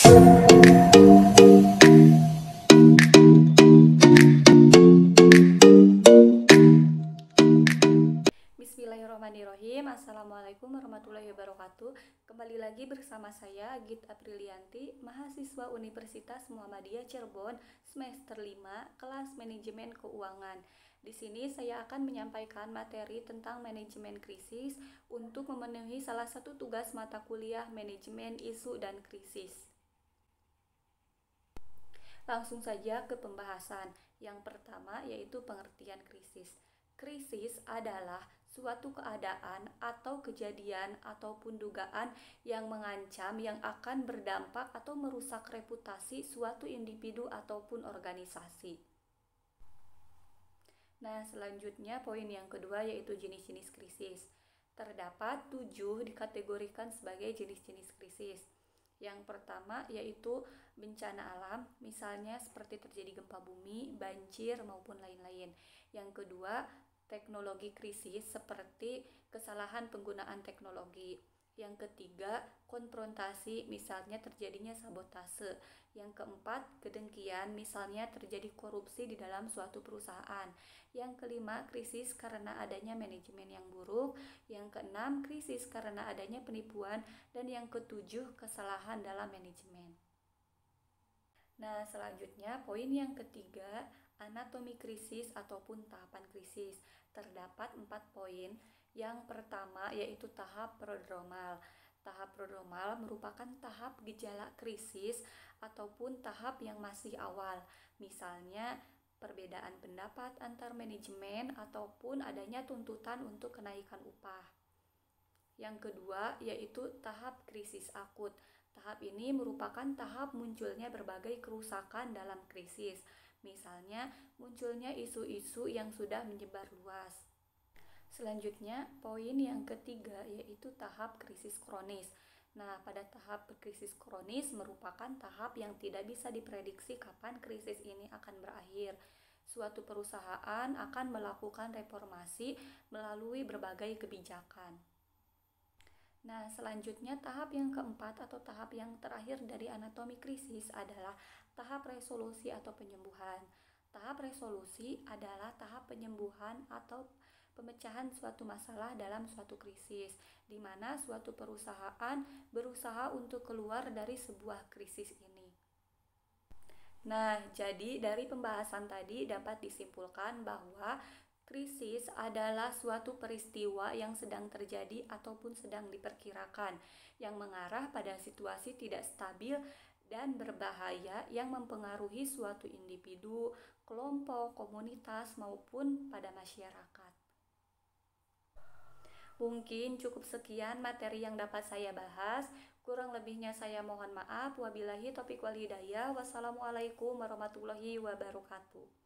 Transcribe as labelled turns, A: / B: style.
A: Bismillahirrahmanirrahim. Assalamualaikum warahmatullahi wabarakatuh. Kembali lagi bersama saya Git Aprilianti, mahasiswa Universitas Muhammadiyah Cirebon, semester 5, kelas Manajemen Keuangan. Di sini saya akan menyampaikan materi tentang manajemen krisis untuk memenuhi salah satu tugas mata kuliah Manajemen Isu dan Krisis. Langsung saja ke pembahasan. Yang pertama yaitu pengertian krisis. Krisis adalah suatu keadaan atau kejadian ataupun dugaan yang mengancam, yang akan berdampak atau merusak reputasi suatu individu ataupun organisasi. Nah, selanjutnya poin yang kedua yaitu jenis-jenis krisis. Terdapat 7 dikategorikan sebagai jenis-jenis krisis. Yang pertama yaitu bencana alam, misalnya seperti terjadi gempa bumi, banjir, maupun lain-lain. Yang kedua, teknologi krisis seperti kesalahan penggunaan teknologi. Yang ketiga, konfrontasi, misalnya terjadinya sabotase. Yang keempat, kedengkian, misalnya terjadi korupsi di dalam suatu perusahaan. Yang kelima, krisis karena adanya manajemen yang buruk. Yang keenam, krisis karena adanya penipuan. Dan yang ketujuh, kesalahan dalam manajemen. Nah, selanjutnya poin yang ketiga, anatomi krisis ataupun tahapan krisis. Terdapat 4 poin. Yang pertama yaitu tahap prodromal. Tahap prodromal merupakan tahap gejala krisis ataupun tahap yang masih awal. Misalnya perbedaan pendapat antar manajemen ataupun adanya tuntutan untuk kenaikan upah. Yang kedua yaitu tahap krisis akut. Tahap ini merupakan tahap munculnya berbagai kerusakan dalam krisis. Misalnya munculnya isu-isu yang sudah menyebar luas. Selanjutnya, poin yang ketiga yaitu tahap krisis kronis. Nah, pada tahap krisis kronis merupakan tahap yang tidak bisa diprediksi kapan krisis ini akan berakhir. Suatu perusahaan akan melakukan reformasi melalui berbagai kebijakan. Nah, selanjutnya tahap yang keempat atau tahap yang terakhir dari anatomi krisis adalah tahap resolusi atau penyembuhan. Tahap resolusi adalah tahap penyembuhan atau pemecahan suatu masalah dalam suatu krisis, di mana suatu perusahaan berusaha untuk keluar dari sebuah krisis ini. Nah, jadi dari pembahasan tadi dapat disimpulkan bahwa krisis adalah suatu peristiwa yang sedang terjadi ataupun sedang diperkirakan, yang mengarah pada situasi tidak stabil dan berbahaya yang mempengaruhi suatu individu, kelompok, komunitas, maupun pada masyarakat. Mungkin cukup sekian materi yang dapat saya bahas. Kurang lebihnya saya mohon maaf. Wabillahi taufiq wal hidayah. Wassalamualaikum warahmatullahi wabarakatuh.